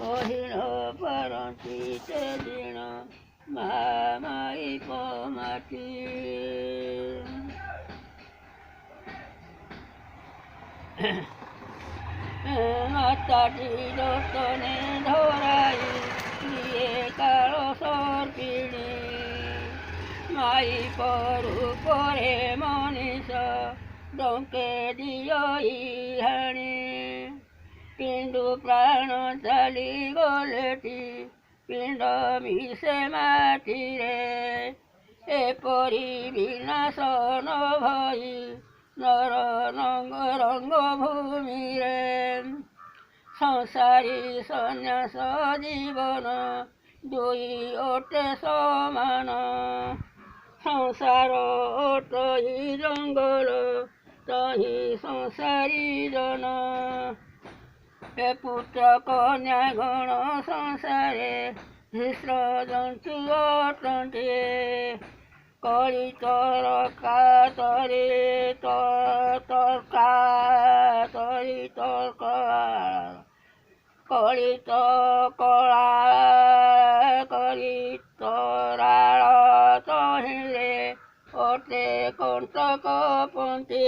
ଅହୀନ ପାରନ୍ତି ସେ ଦିନ ମାମାଇପ ମାଟି। ମାତାଟି ରତନେ ଧରାଇ ଦିଏ କାଳ ସର୍ପିଣୀ। ମାଇପ ରୂପରେ ମଣିଷ ଡଙ୍କେ ଦିଅଇ ହାଣି। ପିଣ୍ଡୁ ପ୍ରାଣ ଚାଲିଗଲେଟି ପିଣ୍ଡ ମିଶେ ମାଟିରେ। ଏପରି ବିନାଶ ନ ଭଇ ନର ରଙ୍ଗ ଭୂମିରେ। ସଂସାରୀ ସନ୍ନ୍ୟାସ ଜୀବନ ଦୁଇ ଅଟେ ସମାନ। ସଂସାର ଅଟଇ ଜଙ୍ଗଲ ତହି ସଂସାରୀ ଜନ। ଏ ପୁତ୍ର କନ୍ୟା ଗଣ ସଂସାରେ ହିଂସ୍ର ଜନ୍ତୁ ଅଟନ୍ତି। କଳି ତର୍କାତରି କଳି କଳା କରି ତରାଳ ତହିଁରେ ଅଟେ କଣ୍ଟକ ପନ୍ତି।